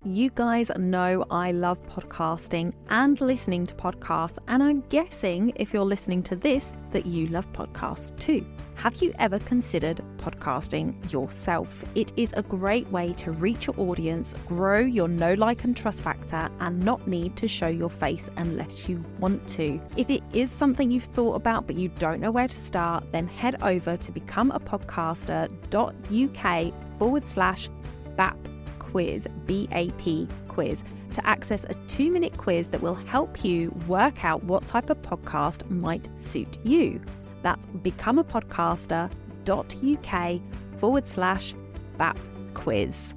You guys know I love podcasting and listening to podcasts, and I'm guessing if you're listening to this that you love podcasts too. Have you ever considered podcasting yourself? It is a great way to reach your audience, grow your know, like and trust factor, and not need to show your face unless you want to. If it is something you've thought about but you don't know where to start, then head over to becomeapodcaster.uk/BAP quiz, BAP quiz, to access a 2-minute quiz that will help you work out what type of podcast might suit you. That's becomeapodcaster.uk/BAP quiz.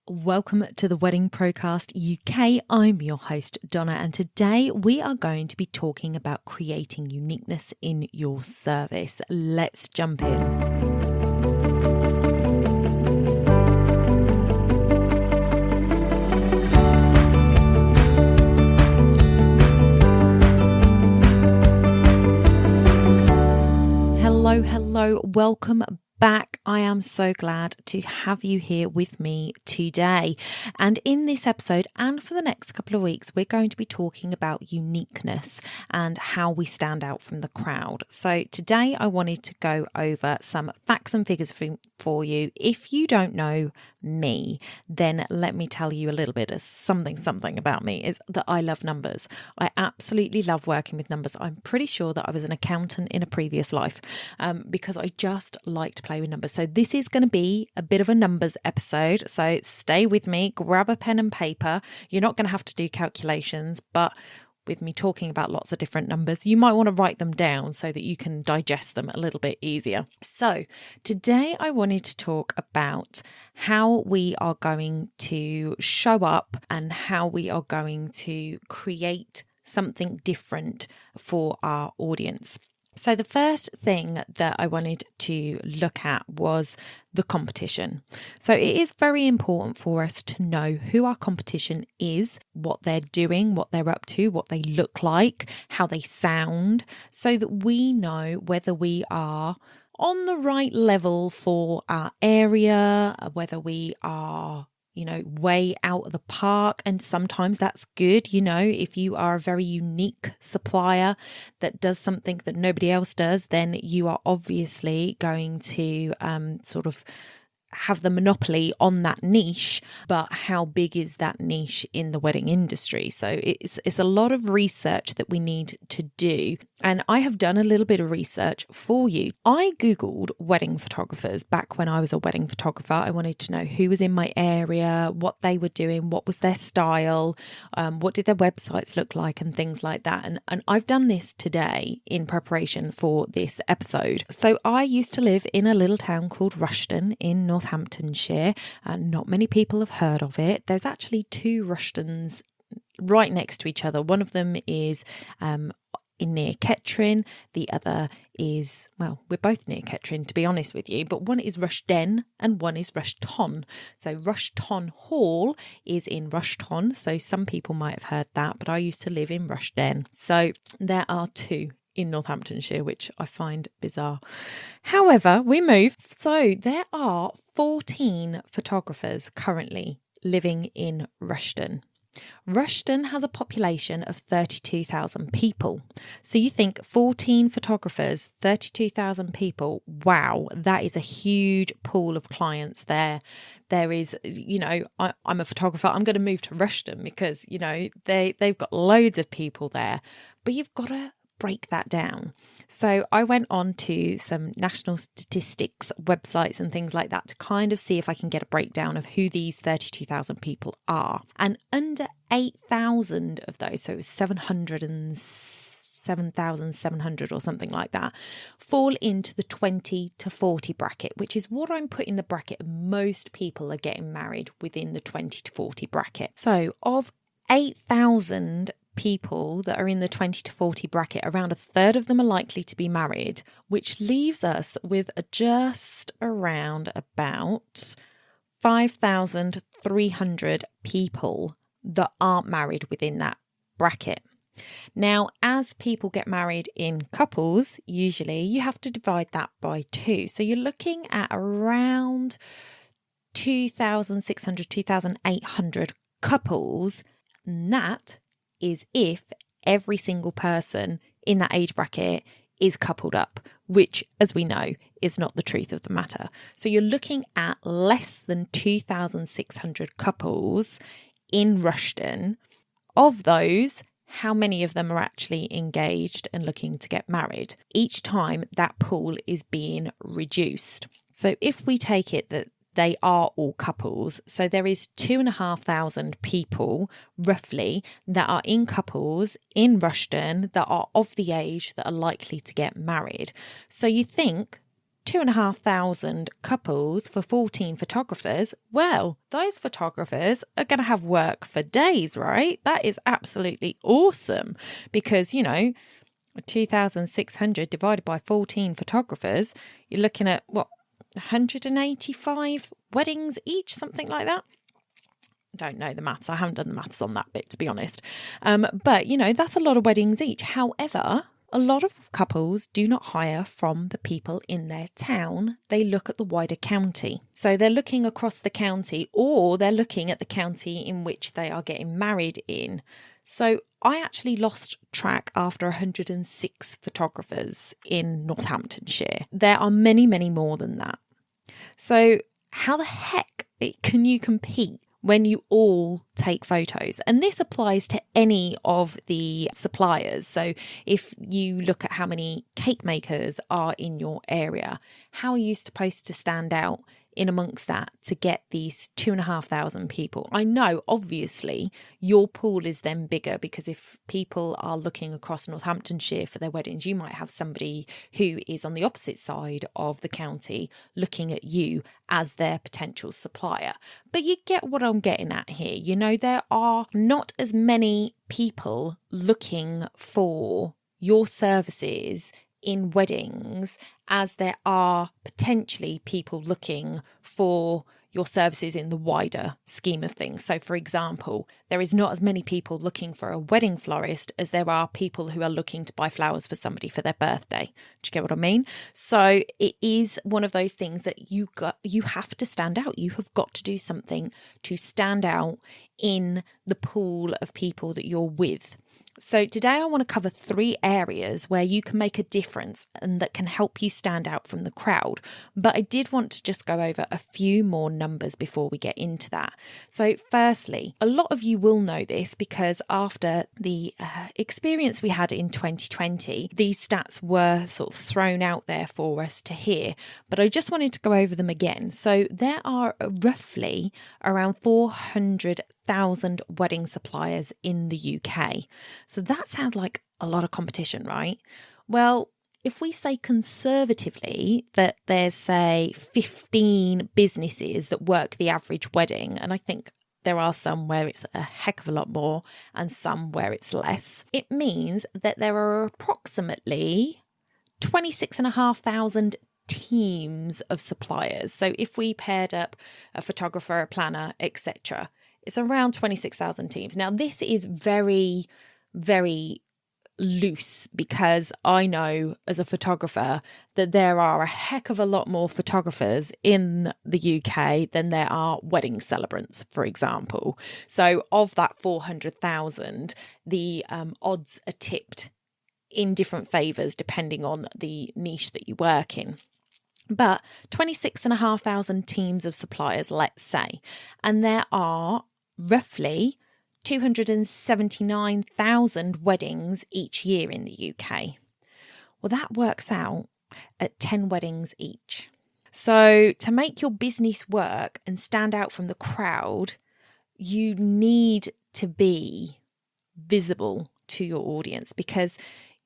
Welcome to the Wedding Procast UK. I'm your host, Donna, and today we are going to be talking about creating uniqueness in your service. Let's jump in. Hello, welcome back. I am so glad to have you here with me today. And in this episode and for the next couple of weeks, we're going to be talking about uniqueness and how we stand out from the crowd. So today I wanted to go over some facts and figures for you. If you don't know me, then let me tell you a little bit of something about me is that I love numbers. I absolutely love working with numbers. I'm pretty sure that I was an accountant in a previous life because I just like to play with numbers. So this is going to be a bit of a numbers episode. So stay with me, grab a pen and paper. You're not going to have to do calculations, but with me talking about lots of different numbers, you might want to write them down so that you can digest them a little bit easier. So today I wanted to talk about how we are going to show up and how we are going to create something different for our audience. So the first thing that I wanted to look at was the competition. So it is very important for us to know who our competition is, what they're doing, what they're up to, what they look like, how they sound, so that we know whether we are on the right level for our area, whether we are way out of the park. And sometimes that's good. If you are a very unique supplier that does something that nobody else does, then you are obviously going to sort of have the monopoly on that niche. But how big is that niche in the wedding industry? So it's a lot of research that we need to do. And I have done a little bit of research for you. I Googled wedding photographers back when I was a wedding photographer. I wanted to know who was in my area, what they were doing, what was their style, what did their websites look like and things like that. And I've done this today in preparation for this episode. So I used to live in a little town called Rushden in Northamptonshire, and not many people have heard of it. There's actually 2 Rushdens right next to each other. One of them is in near Kettering. The other is, well, we're both near Kettering, to be honest with you, but one is Rushden and one is Rushton. So Rushton Hall is in Rushton. So some people might have heard that, but I used to live in Rushden. So there are 2 in Northamptonshire, which I find bizarre. However, we move. So there are 14 photographers currently living in Rushden. Rushden has a population of 32,000 people. So you think 14 photographers, 32,000 people. Wow, that is a huge pool of clients there. There is, I'm a photographer. I'm going to move to Rushden because, they've got loads of people there. But you've got to break that down. So I went on to some national statistics websites and things like that to kind of see if I can get a breakdown of who these 32,000 people are. And under 8,000 of those, so it was 707,700 or something like that, fall into the 20 to 40 bracket, which is what I'm putting the bracket of most people are getting married within the 20 to 40 bracket. So of 8,000 people that are in the 20 to 40 bracket, around a third of them are likely to be married, which leaves us with just around about 5,300 people that aren't married within that bracket. Now, as people get married in couples, usually you have to divide that by 2. So you're looking at around 2,600, 2,800 couples. And that is if every single person in that age bracket is coupled up, which, as we know, is not the truth of the matter. So you're looking at less than 2,600 couples in Rushden. Of those, how many of them are actually engaged and looking to get married? Each time that pool is being reduced. So if we take it that they are all couples, so there is 2,500 people roughly that are in couples in Rushden that are of the age that are likely to get married. So you think 2,500 couples for 14 photographers, well, those photographers are going to have work for days, right? That is absolutely awesome because, 2,600 divided by 14 photographers, you're looking at 185 weddings each, something like that. Don't know the maths. I haven't done the maths on that bit, to be honest. But, that's a lot of weddings each. However, a lot of couples do not hire from the people in their town. They look at the wider county. So they're looking across the county, or they're looking at the county in which they are getting married in. So I actually lost track after 106 photographers in Northamptonshire. There are many, many more than that. So how the heck can you compete when you all take photos? And this applies to any of the suppliers. So if you look at how many cake makers are in your area, how are you supposed to stand out in amongst that to get these 2,500 people? I know, obviously, your pool is then bigger because if people are looking across Northamptonshire for their weddings, you might have somebody who is on the opposite side of the county looking at you as their potential supplier. But you get what I'm getting at here. There are not as many people looking for your services in weddings as there are potentially people looking for your services in the wider scheme of things. So, for example, there is not as many people looking for a wedding florist as there are people who are looking to buy flowers for somebody for their birthday. Do you get what I mean? So it is one of those things that you have to stand out. You have got to do something to stand out in the pool of people that you're with. So today I want to cover 3 areas where you can make a difference and that can help you stand out from the crowd. But I did want to just go over a few more numbers before we get into that. So firstly, a lot of you will know this because after the experience we had in 2020, these stats were sort of thrown out there for us to hear. But I just wanted to go over them again. So there are roughly around 400,000 wedding suppliers in the UK. So that sounds like a lot of competition, right? Well, if we say conservatively that there's, say, 15 businesses that work the average wedding, and I think there are some where it's a heck of a lot more and some where it's less, it means that there are approximately 26,500 teams of suppliers. So if we paired up a photographer, a planner, etc., it's around 26,000 teams. Now, this is very, very loose because I know as a photographer that there are a heck of a lot more photographers in the UK than there are wedding celebrants, for example. So of that 400,000, the odds are tipped in different favours depending on the niche that you work in. But 26,500 teams of suppliers, let's say, and there are roughly 279,000 weddings each year in the UK. Well, that works out at 10 weddings each. So to make your business work and stand out from the crowd, you need to be visible to your audience because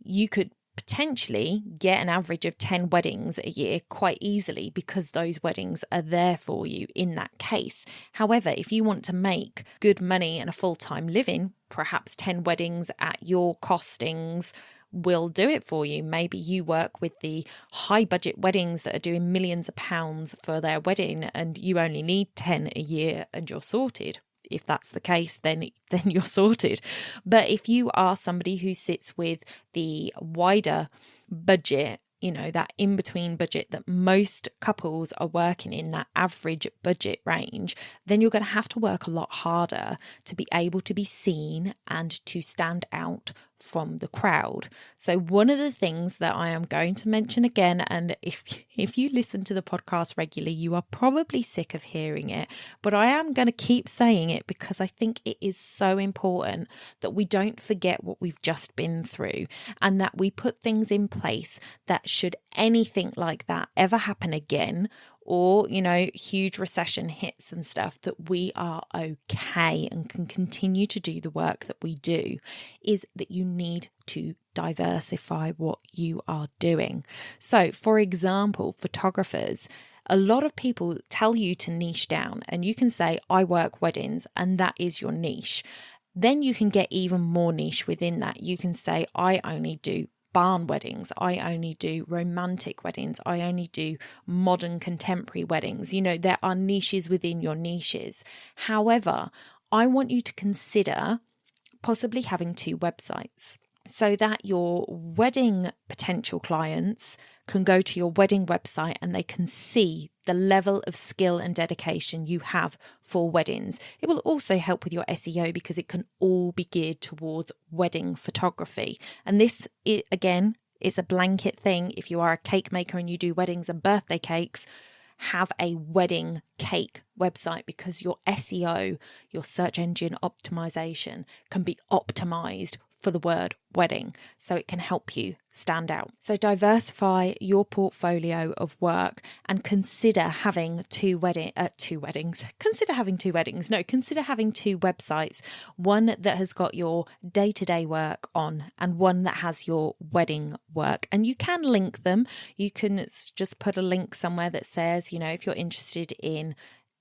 you could potentially get an average of 10 weddings a year quite easily because those weddings are there for you in that case. However, if you want to make good money and a full-time living, perhaps 10 weddings at your costings will do it for you. Maybe you work with the high budget weddings that are doing millions of pounds for their wedding and you only need 10 a year and you're sorted. If that's the case, then you're sorted. But if you are somebody who sits with the wider budget that in between budget that most couples are working in, that average budget range, then you're going to have to work a lot harder to be able to be seen and to stand out from the crowd. So one of the things that I am going to mention again, and if you listen to the podcast regularly, you are probably sick of hearing it, but I am going to keep saying it because I think it is so important that we don't forget what we've just been through, and that we put things in place that should anything like that ever happen again, or, huge recession hits and stuff, that we are okay and can continue to do the work that we do, is that you need to diversify what you are doing. So, for example, photographers, a lot of people tell you to niche down, and you can say, I work weddings, and that is your niche. Then you can get even more niche within that. You can say, I only do barn weddings, I only do romantic weddings, I only do modern contemporary weddings. There are niches within your niches. However, I want you to consider possibly having 2 websites, so that your wedding potential clients can go to your wedding website and they can see the level of skill and dedication you have for weddings. It will also help with your SEO because it can all be geared towards wedding photography. And this, again, is a blanket thing. If you are a cake maker and you do weddings and birthday cakes, have a wedding cake website, because your SEO, your search engine optimization, can be optimized for the word wedding, so it can help you stand out. So diversify your portfolio of work and consider having two weddings. Consider having 2 weddings. No, consider having 2 websites, one that has got your day-to-day work on and one that has your wedding work. And you can link them. You can just put a link somewhere that says, if you're interested in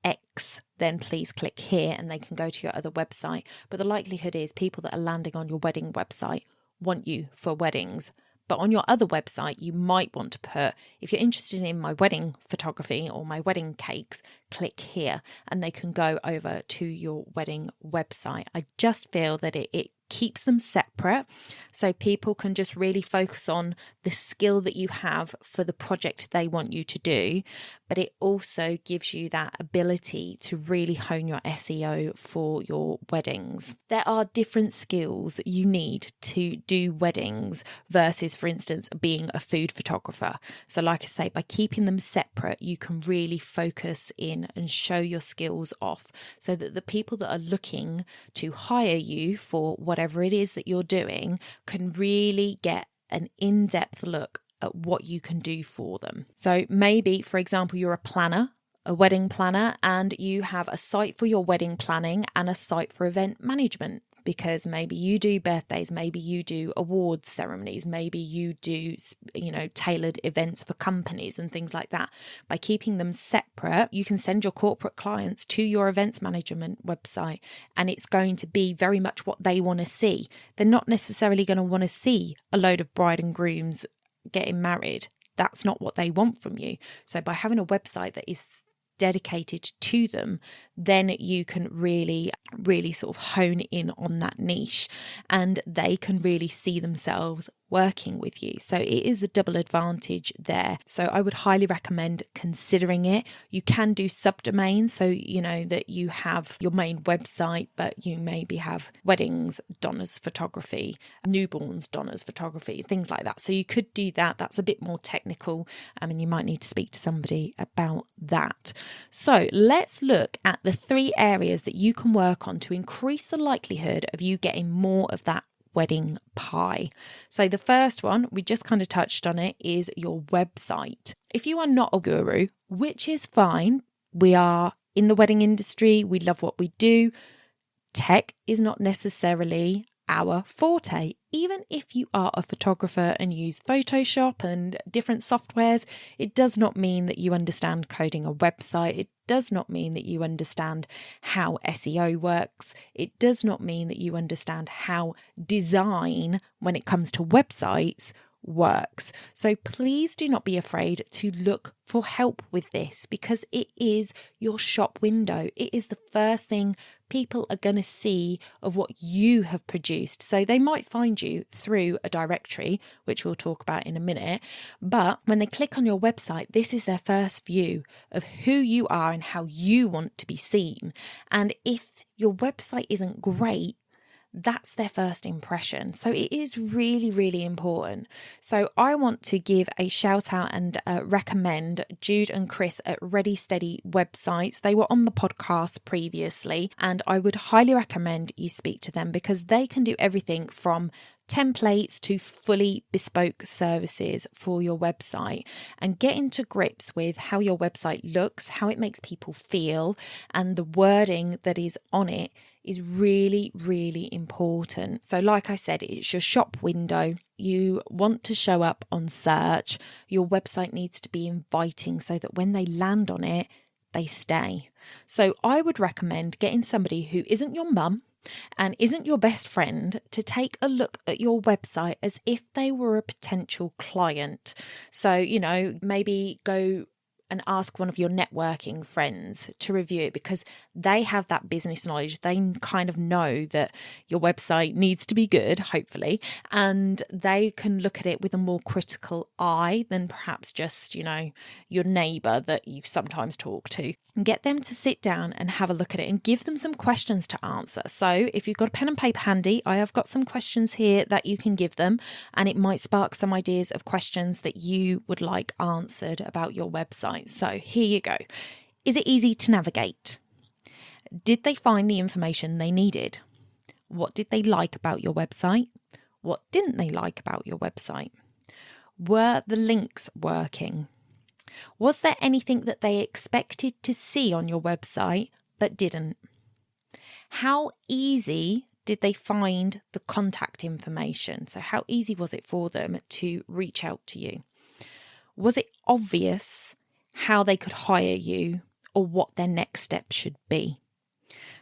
X, then please click here, and they can go to your other website. But the likelihood is people that are landing on your wedding website want you for weddings. But on your other website, you might want to put, if you're interested in my wedding photography or my wedding cakes, click here, and they can go over to your wedding website. I just feel that it keeps them separate, so people can just really focus on the skill that you have for the project they want you to do, but it also gives you that ability to really hone your SEO for your weddings. There are different skills you need to do weddings versus, for instance, being a food photographer. So like I say, by keeping them separate, you can really focus in and show your skills off, so that the people that are looking to hire you for whatever it is that you're doing can really get an in-depth look at what you can do for them. So maybe, for example, you're a planner, a wedding planner, and you have a site for your wedding planning and a site for event management, because maybe you do birthdays, maybe you do awards ceremonies, maybe you do, tailored events for companies and things like that. By keeping them separate, you can send your corporate clients to your events management website, and it's going to be very much what they want to see. They're not necessarily going to want to see a load of bride and grooms getting married. That's not what they want from you. So by having a website that is dedicated to them, then you can really sort of hone in on that niche, and they can really see themselves working with you. So it is a double advantage there. So I would highly recommend considering it. You can do subdomains, so that you have your main website, but you maybe have weddings, Donna's photography, newborns, Donna's photography, things like that. So you could do that. That's a bit more technical, and you might need to speak to somebody about that. So let's look at the 3 areas that you can work on to increase the likelihood of you getting more of that wedding pie. So the first one, we just kind of touched on it, is your website. If you are not a guru, which is fine, we are in the wedding industry, we love what we do. Tech is not necessarily our forte. Even if you are a photographer and use Photoshop and different softwares, it does not mean that you understand coding a website. It does not mean that you understand how SEO works. It does not mean that you understand how design, when it comes to websites, works. So please do not be afraid to look for help with this, because it is your shop window. It is the first thing people are going to see of what you have produced. So they might find you through a directory, which we'll talk about in a minute. But when they click on your website, this is their first view of who you are and how you want to be seen. And if your website isn't great, that's their first impression. So it is really, really important. So I want to give a shout out and recommend Jude and Chris at Ready Steady Websites. They were on the podcast previously, and I would highly recommend you speak to them, because they can do everything from templates to fully bespoke services for your website, and get into grips with how your website looks, how it makes people feel, and the wording that is on it is really, really important. So like I said, it's your shop window. You want to show up on search. Your website needs to be inviting so that when they land on it, they stay. So I would recommend getting somebody who isn't your mum and isn't your best friend to take a look at your website as if they were a potential client. So, maybe go and ask one of your networking friends to review it, because they have that business knowledge. They kind of know that your website needs to be good, hopefully, and they can look at it with a more critical eye than perhaps just, your neighbour that you sometimes talk to. And get them to sit down and have a look at it and give them some questions to answer. So if you've got a pen and paper handy, I have got some questions here that you can give them, and it might spark some ideas of questions that you would like answered about your website. So here you go. Is it easy to navigate? Did they find the information they needed? What did they like about your website? What didn't they like about your website? Were the links working? Was there anything that they expected to see on your website but didn't? How easy did they find the contact information? So how easy was it for them to reach out to you? Was it obvious how they could hire you or what their next step should be?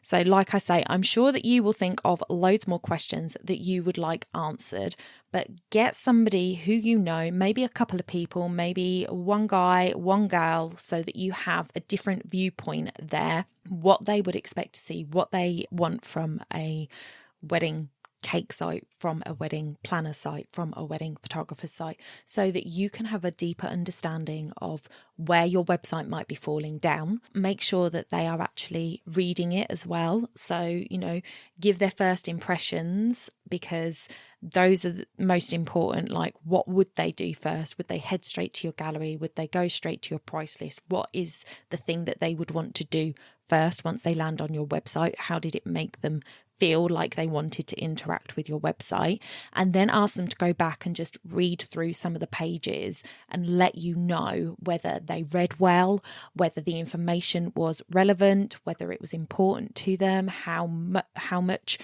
So like I say, I'm sure that you will think of loads more questions that you would like answered, but get somebody who you know, maybe a couple of people, maybe one guy, one gal, so that you have a different viewpoint there, what they would expect to see, what they want from a wedding cake site, from a wedding planner site, from a wedding photographer site, so that you can have a deeper understanding of where your website might be falling down. Make sure that they are actually reading it as well. So, give their first impressions, because those are the most important. Like, what would they do first? Would they head straight to your gallery? Would they go straight to your price list? What is the thing that they would want to do first once they land on your website? How did it make them feel like they wanted to interact with your website? And then ask them to go back and just read through some of the pages and let you know whether they read well, whether the information was relevant, whether it was important to them, how much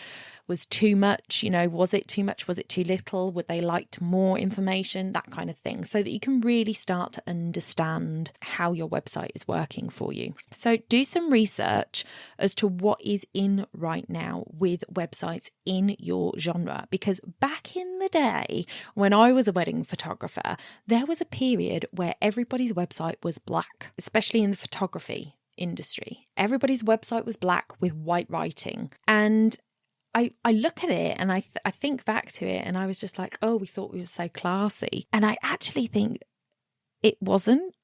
was too much, was it too much, was it too little, would they like more information, that kind of thing, so that you can really start to understand how your website is working for you. So do some research as to what is in right now with websites in your genre, because back in the day when I was a wedding photographer, there was a period where everybody's website was black, especially in the photography industry. Everybody's website was black with white writing, and I look at it and I think back to it and I was just like, oh, we thought we were so classy. And I actually think it wasn't,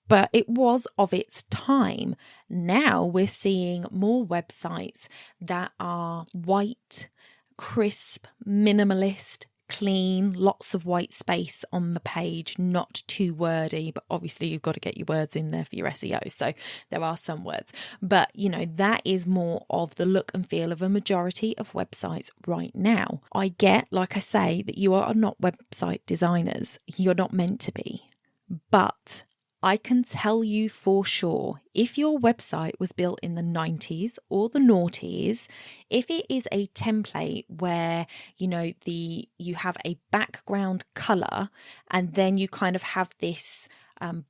but it was of its time. Now we're seeing more websites that are white, crisp, minimalist, clean, lots of white space on the page, not too wordy, but obviously you've got to get your words in there for your SEO, so there are some words, but that is more of the look and feel of a majority of websites right now. I get, like I say, that you are not website designers, you're not meant to be, but I can tell you for sure, if your website was built in the 90s or the noughties, if it is a template where, you have a background color and then you kind of have this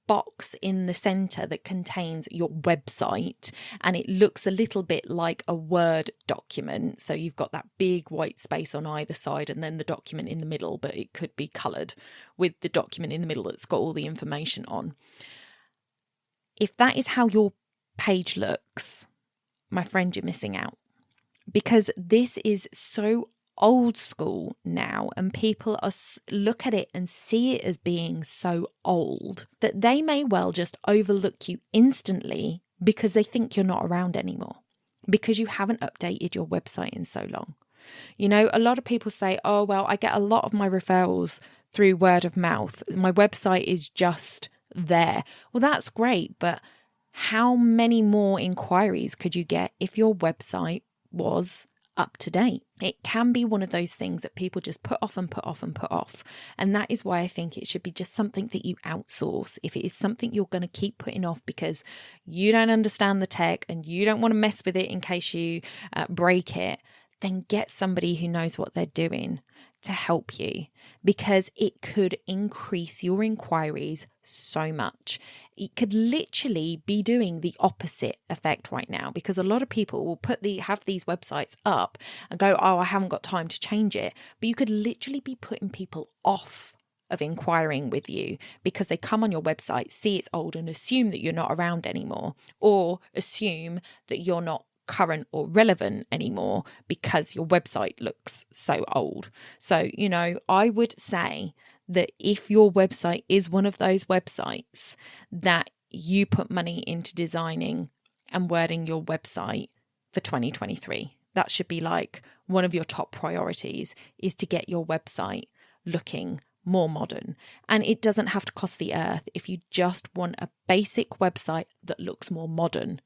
box in the center that contains your website, and it looks a little bit like a Word document. So you've got that big white space on either side and then the document in the middle, but it could be colored with the document in the middle that's got all the information on. If that is how your page looks, my friend, you're missing out, because this is so old school now, and people look at it and see it as being so old that they may well just overlook you instantly because they think you're not around anymore, because you haven't updated your website in so long. You know, a lot of people say, oh, well, I get a lot of my referrals through word of mouth. My website is just there. Well, that's great, but how many more inquiries could you get if your website was up to date? It can be one of those things that people just put off and put off and put off. And that is why I think it should be just something that you outsource. If it is something you're going to keep putting off because you don't understand the tech and you don't want to mess with it in case you break it, then get somebody who knows what they're doing to help you, because it could increase your inquiries so much. It could literally be doing the opposite effect right now, because a lot of people will have these websites up and go, oh, I haven't got time to change it. But you could literally be putting people off of inquiring with you because they come on your website, see it's old and assume that you're not around anymore, or assume that you're not current or relevant anymore because your website looks so old. So, you know, I would say that if your website is one of those websites that you put money into designing and wording your website for 2023, that should be like one of your top priorities, is to get your website looking more modern. And it doesn't have to cost the earth. If you just want a basic website that looks more modern,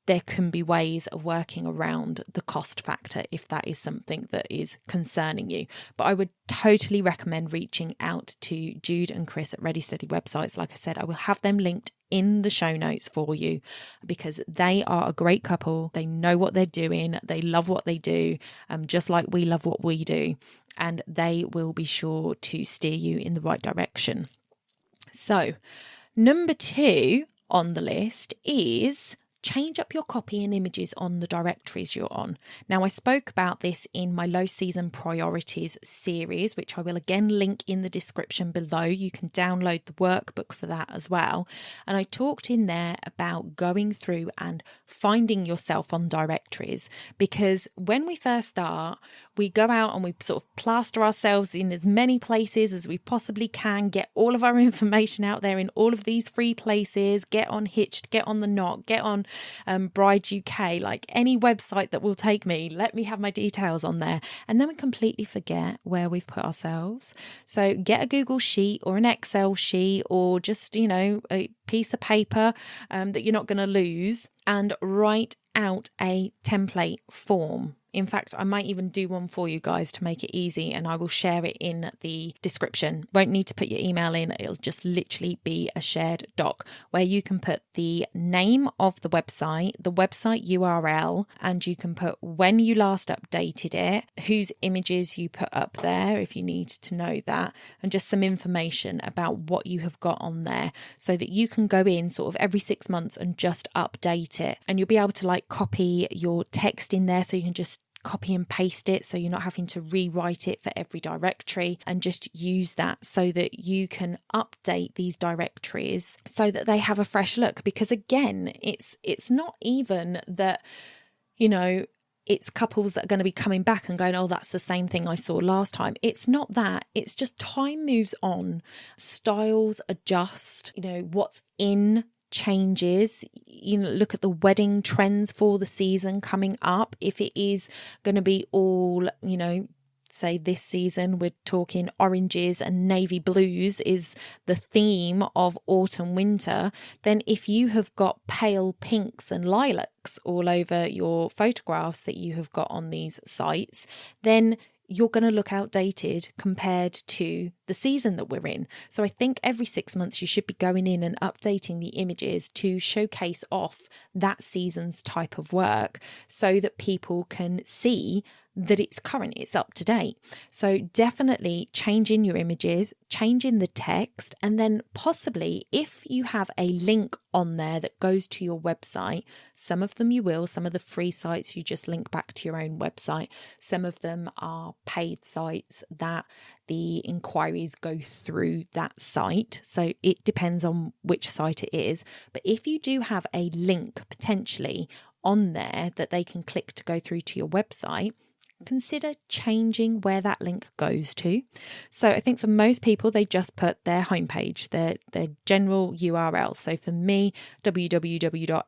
there can be ways of working around the cost factor if that is something that is concerning you. But I would totally recommend reaching out to Jude and Chris at Ready Steady Websites. Like I said, I will have them linked in the show notes for you, because they are a great couple. They know what they're doing. They love what they do, just like we love what we do. And they will be sure to steer you in the right direction. So, number 2 on the list is change up your copy and images on the directories you're on. Now, I spoke about this in my low season priorities series, which I will again link in the description below. You can download the workbook for that as well. And I talked in there about going through and finding yourself on directories, because when we first start, we go out and we sort of plaster ourselves in as many places as we possibly can, get all of our information out there in all of these free places, get on Hitched, get on The Knot, get on Bride UK, like any website that will take me, let me have my details on there. And then we completely forget where we've put ourselves. So get a Google sheet or an Excel sheet, or just, you know, a piece of paper that you're not going to lose, and write out a template form. In fact, I might even do one for you guys to make it easy, and I will share it in the description. Won't need to put your email in. It'll just literally be a shared doc where you can put the name of the website URL, and you can put when you last updated it, whose images you put up there if you need to know that, and just some information about what you have got on there, so that you can go in sort of every 6 months and just update it. And you'll be able to like copy your text in there, so you can just copy and paste it, so you're not having to rewrite it for every directory, and just use that so that you can update these directories so that they have a fresh look. Because again, it's not even that, you know, it's couples that are going to be coming back and going, oh, that's the same thing I saw last time. It's not that. It's just time moves on, styles adjust, you know, what's in changes. You know, look at the wedding trends for the season coming up. If it is going to be all, you know, say this season we're talking oranges and navy blues is the theme of autumn winter, then if you have got pale pinks and lilacs all over your photographs that you have got on these sites, then you're going to look outdated compared to the season that we're in. So I think every 6 months you should be going in and updating the images to showcase off that season's type of work so that people can see that it's current, it's up to date. So definitely changing your images, changing the text, and then possibly if you have a link on there that goes to your website, some of them you will, some of the free sites you just link back to your own website. Some of them are paid sites that the inquiries go through that site. So it depends on which site it is. But if you do have a link potentially on there that they can click to go through to your website, consider changing where that link goes to. So I think for most people, they just put their homepage, their general URL. So for me, www.spwv.co.uk,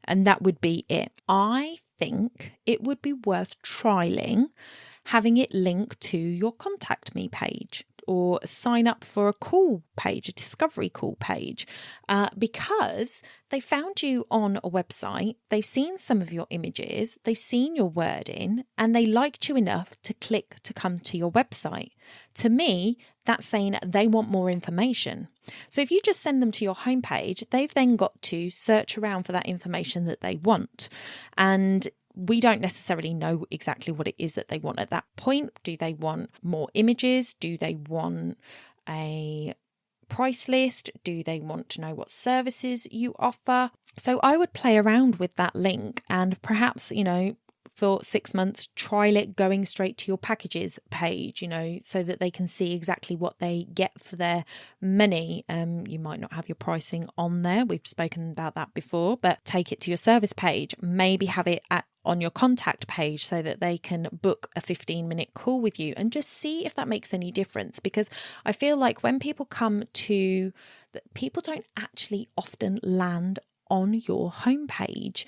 and that would be it. I think it would be worth trialing having it linked to your contact me page, or sign up for a call page, a discovery call page, because they found you on a website, they've seen some of your images, they've seen your wording, and they liked you enough to click to come to your website. To me, that's saying they want more information. So if you just send them to your homepage, they've then got to search around for that information that they want. And we don't necessarily know exactly what it is that they want at that point. Do they want more images? Do they want a price list? Do they want to know what services you offer? So I would play around with that link and perhaps, for 6 months, trial it going straight to your packages page, so that they can see exactly what they get for their money. You might not have your pricing on there. We've spoken about that before, but take it to your service page. Maybe have it on your contact page so that they can book a 15-minute call with you and just see if that makes any difference. Because I feel like when people people don't actually often land on your homepage.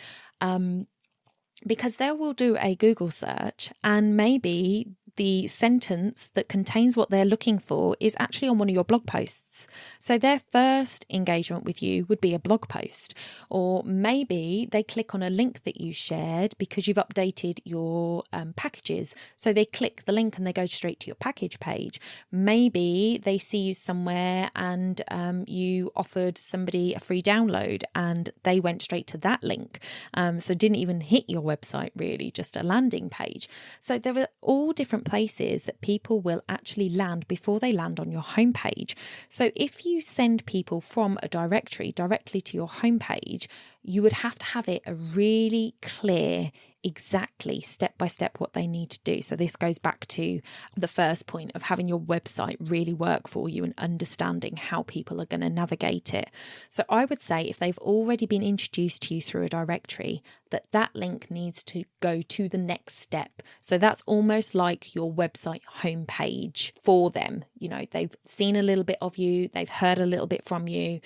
Because they will do a Google search and maybe the sentence that contains what they're looking for is actually on one of your blog posts. So their first engagement with you would be a blog post, or maybe they click on a link that you shared because you've updated your packages. So they click the link and they go straight to your package page. Maybe they see you somewhere and you offered somebody a free download and they went straight to that link. So didn't even hit your website really, just a landing page. So there are all different places that people will actually land before they land on your homepage. So if you send people from a directory directly to your homepage, you would have to have it a really clear, exactly step by step what they need to do. So this goes back to the first point of having your website really work for you and understanding how people are going to navigate it. So I would say if they've already been introduced to you through a directory, that link needs to go to the next step. So that's almost like your website homepage for them. They've seen a little bit of you, they've heard a little bit from you.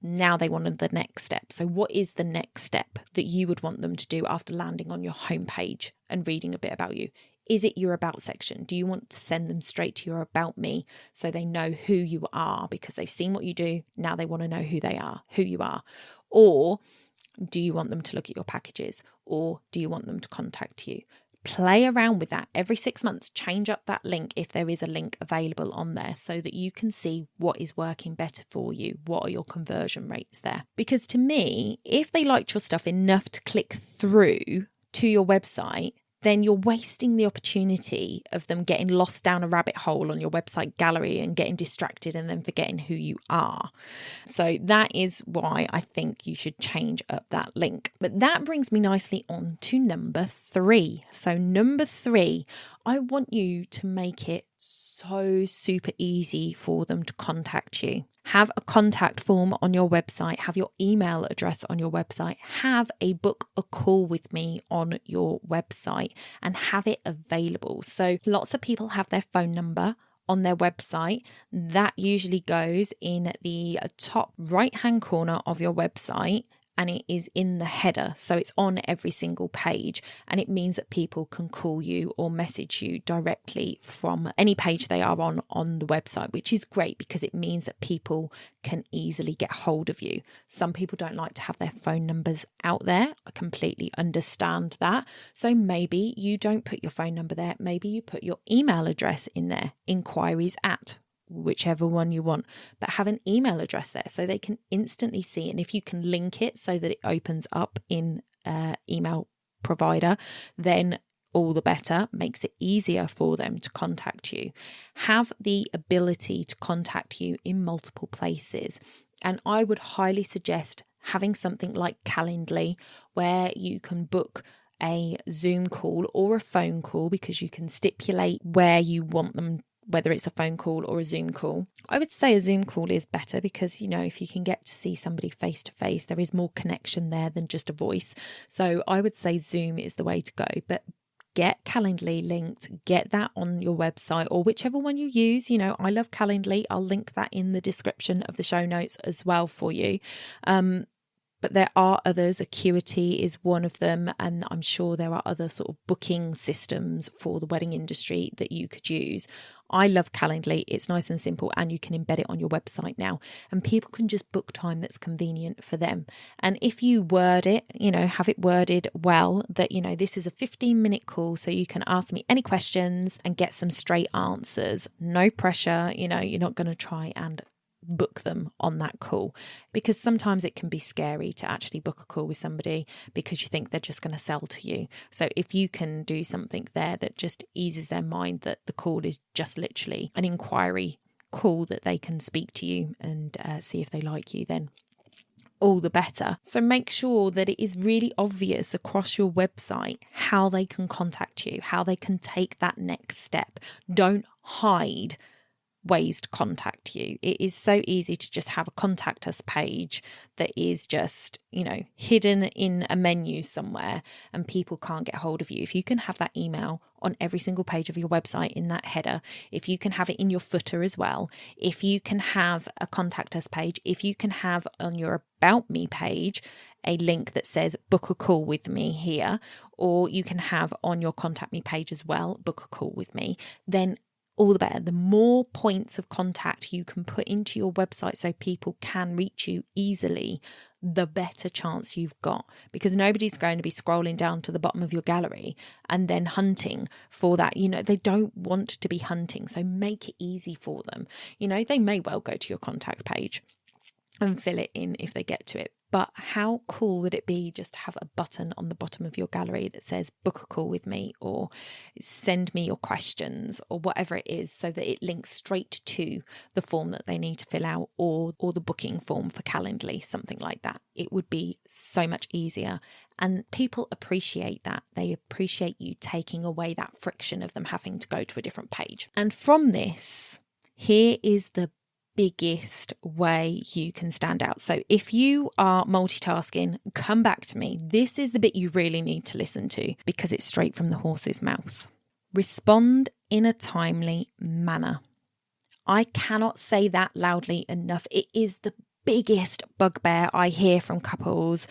Now they wanted the next step. So what is the next step that you would want them to do after landing on your homepage and reading a bit about you? Is it your about section? Do you want to send them straight to your about me so they know who you are because they've seen what you do? Now they want to know who you are. Or do you want them to look at your packages? Or do you want them to contact you? Play around with that every 6 months. Change up that link if there is a link available on there so that you can see what is working better for you. What are your conversion rates there? Because to me, if they liked your stuff enough to click through to your website, then you're wasting the opportunity of them getting lost down a rabbit hole on your website gallery and getting distracted and then forgetting who you are. So that is why I think you should change up that link. But that brings me nicely on to number 3. So number 3, I want you to make it so super easy for them to contact you. Have a contact form on your website, have your email address on your website, have a book a call with me on your website and have it available. So lots of people have their phone number on their website. That usually goes in the top right hand corner of your website and it is in the header. So it's on every single page, and it means that people can call you or message you directly from any page they are on the website, which is great because it means that people can easily get hold of you. Some people don't like to have their phone numbers out there. I completely understand that. So maybe you don't put your phone number there. Maybe you put your email address in there, inquiries at, whichever one you want, but have an email address there so they can instantly see. And if you can link it so that it opens up in email provider, then all the better. Makes it easier for them to contact you. Have the ability to contact you in multiple places. And I would highly suggest having something like Calendly, where you can book a Zoom call or a phone call, because you can stipulate where you want them, whether it's a phone call or a Zoom call. I would say a Zoom call is better because, if you can get to see somebody face to face, there is more connection there than just a voice. So I would say Zoom is the way to go, but get Calendly linked, get that on your website or whichever one you use. I love Calendly. I'll link that in the description of the show notes as well for you. But there are others. Acuity is one of them, and I'm sure there are other sort of booking systems for the wedding industry that you could use. I love Calendly. It's nice and simple, and you can embed it on your website now, and people can just book time that's convenient for them. And if you word it, have it worded well, that, this is a 15-minute call, so you can ask me any questions and get some straight answers. No pressure. You're not going to try and book them on that call, because sometimes it can be scary to actually book a call with somebody because you think they're just going to sell to you. So if you can do something there that just eases their mind that the call is just literally an inquiry call, that they can speak to you and see if they like you, then all the better. So make sure that it is really obvious across your website how they can contact you, how they can take that next step. Don't hide ways to contact you. It is so easy to just have a contact us page that is just, hidden in a menu somewhere and people can't get hold of you. If you can have that email on every single page of your website in that header, if you can have it in your footer as well, if you can have a contact us page, if you can have on your about me page a link that says book a call with me here, or you can have on your contact me page as well, book a call with me, then all the better. The more points of contact you can put into your website so people can reach you easily, the better chance you've got, because nobody's going to be scrolling down to the bottom of your gallery and then hunting for that. They don't want to be hunting, so make it easy for them. They may well go to your contact page and fill it in if they get to it. But how cool would it be just to have a button on the bottom of your gallery that says book a call with me, or send me your questions, or whatever it is, so that it links straight to the form that they need to fill out, or the booking form for Calendly, something like that. It would be so much easier. And people appreciate that. They appreciate you taking away that friction of them having to go to a different page. And from this, here is the biggest way you can stand out. So if you are multitasking, come back to me. This is the bit you really need to listen to, because it's straight from the horse's mouth. Respond in a timely manner. I cannot say that loudly enough. It is the biggest bugbear I hear from couples,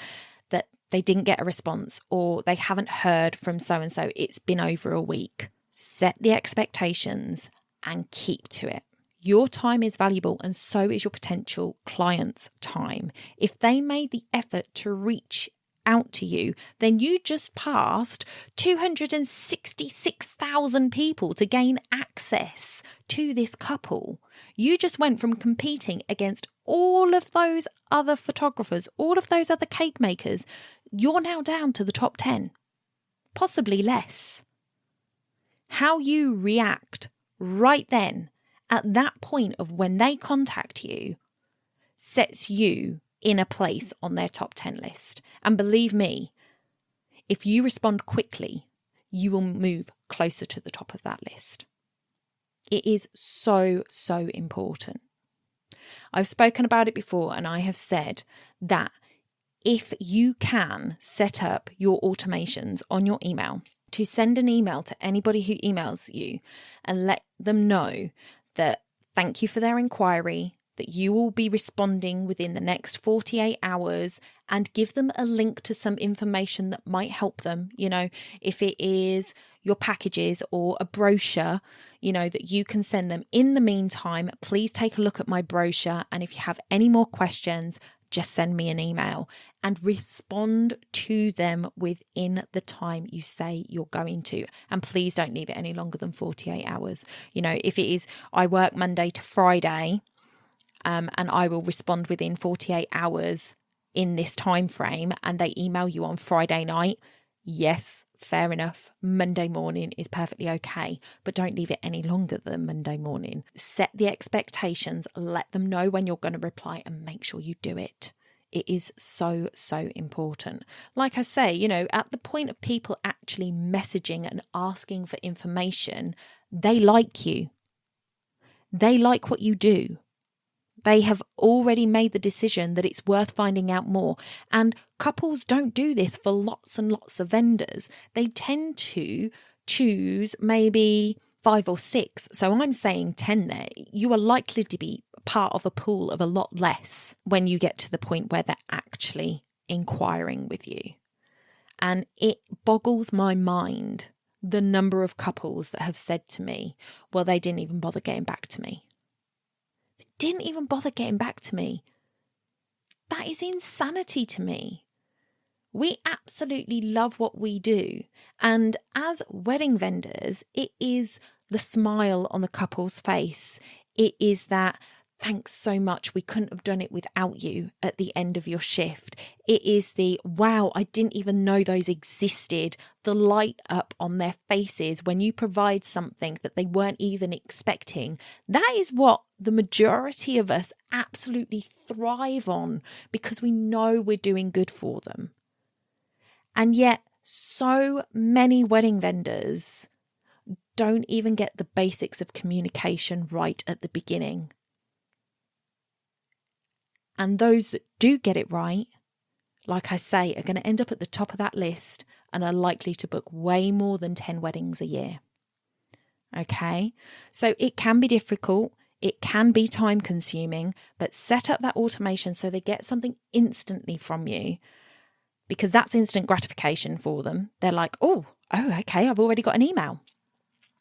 that they didn't get a response, or they haven't heard from so-and-so. It's been over a week. Set the expectations and keep to it. Your time is valuable, and so is your potential client's time. If they made the effort to reach out to you, then you just passed 266,000 people to gain access to this couple. You just went from competing against all of those other photographers, all of those other cake makers. You're now down to the top 10, possibly less. How you react right then, at that point of when they contact you, sets you in a place on their top 10 list. And believe me, if you respond quickly, you will move closer to the top of that list. It is so, so important. I've spoken about it before, and I have said that if you can set up your automations on your email to send an email to anybody who emails you and let them know that thank you for their inquiry, that you will be responding within the next 48 hours and give them a link to some information that might help them. You know, if it is your packages or a brochure, you know, that you can send them. In the meantime, please take a look at my brochure. And if you have any more questions, just send me an email and respond to them within the time you say you're going to. And please don't leave it any longer than 48 hours. You know, if it is, I work Monday to Friday, and I will respond within 48 hours in this time frame, and they email you on Friday night, yes, fair enough. Monday morning is perfectly okay, but don't leave it any longer than Monday morning. Set the expectations, let them know when you're going to reply, and make sure you do it. It is so, so important. Like I say, you know, at the point of people actually messaging and asking for information, they like you. They like what you do. They have already made the decision that it's worth finding out more. And couples don't do this for lots and lots of vendors. They tend to choose maybe 5 or 6. So I'm saying 10 there. You are likely to be part of a pool of a lot less when you get to the point where they're actually inquiring with you. And it boggles my mind the number of couples that have said to me, well, they didn't even bother getting back to me. Didn't even bother getting back to me. That is insanity to me. We absolutely love what we do. And as wedding vendors, it is the smile on the couple's face. It is that, thanks so much, we couldn't have done it without you at the end of your shift. It is the, wow, I didn't even know those existed. The light up on their faces when you provide something that they weren't even expecting. That is what the majority of us absolutely thrive on, because we know we're doing good for them. And yet so many wedding vendors don't even get the basics of communication right at the beginning. And those that do get it right, like I say, are going to end up at the top of that list and are likely to book way more than 10 weddings a year. Okay, so it can be difficult. It can be time consuming, but set up that automation so they get something instantly from you, because that's instant gratification for them. They're like, oh, okay, I've already got an email.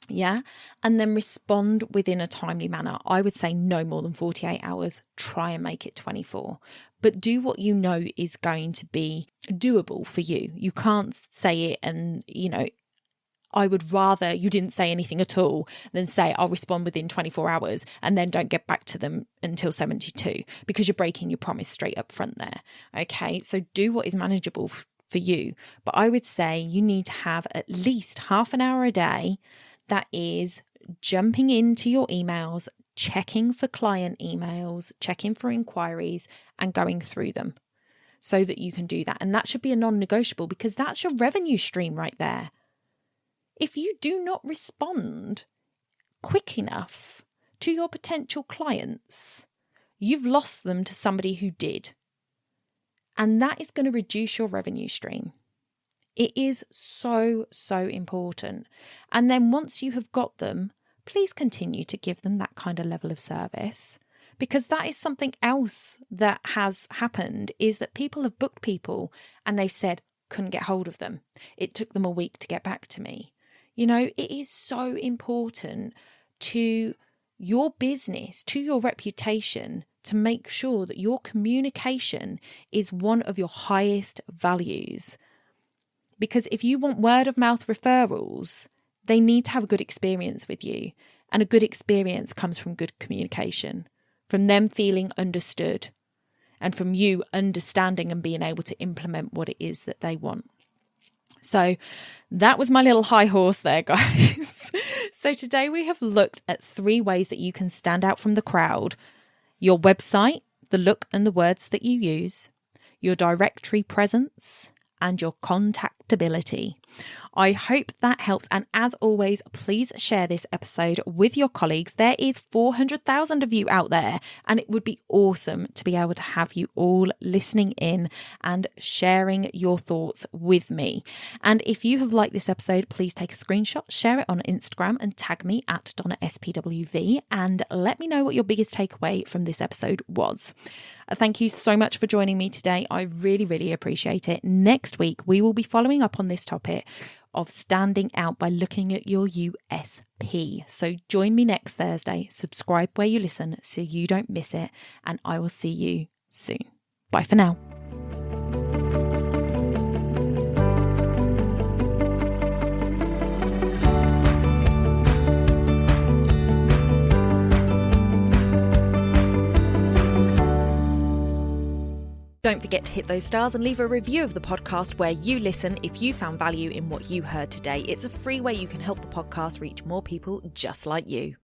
Yeah. And then respond within a timely manner. I would say no more than 48 hours. Try and make it 24. But do what you know is going to be doable for you. You can't say it and, you know, I would rather you didn't say anything at all than say, I'll respond within 24 hours and then don't get back to them until 72, because you're breaking your promise straight up front there. Okay. So do what is manageable for you. But I would say you need to have at least half an hour a day that is jumping into your emails, checking for client emails, checking for inquiries, and going through them so that you can do that. And that should be a non-negotiable, because that's your revenue stream right there. If you do not respond quick enough to your potential clients, you've lost them to somebody who did. And that is going to reduce your revenue stream. It is so, so important. And then once you have got them, please continue to give them that kind of level of service, because that is something else that has happened, is that people have booked people and they've said, couldn't get hold of them. It took them a week to get back to me. You know, it is so important to your business, to your reputation, to make sure that your communication is one of your highest values. Because if you want word of mouth referrals, they need to have a good experience with you. And a good experience comes from good communication, from them feeling understood, and from you understanding and being able to implement what it is that they want. So that was my little high horse there, guys. So today we have looked at 3 ways that you can stand out from the crowd: your website, the look and the words that you use, your directory presence, and your contactability. I hope that helped. And as always, please share this episode with your colleagues. There is 400,000 of you out there, and it would be awesome to be able to have you all listening in and sharing your thoughts with me. And if you have liked this episode, please take a screenshot, share it on Instagram and tag me at DonnaSPWV and let me know what your biggest takeaway from this episode was. Thank you so much for joining me today. I really, really appreciate it. Next week, we will be following up on this topic of standing out by looking at your USP. So join me next Thursday. Subscribe where you listen so you don't miss it. And I will see you soon. Bye for now. Don't forget to hit those stars and leave a review of the podcast where you listen if you found value in what you heard today. It's a free way you can help the podcast reach more people just like you.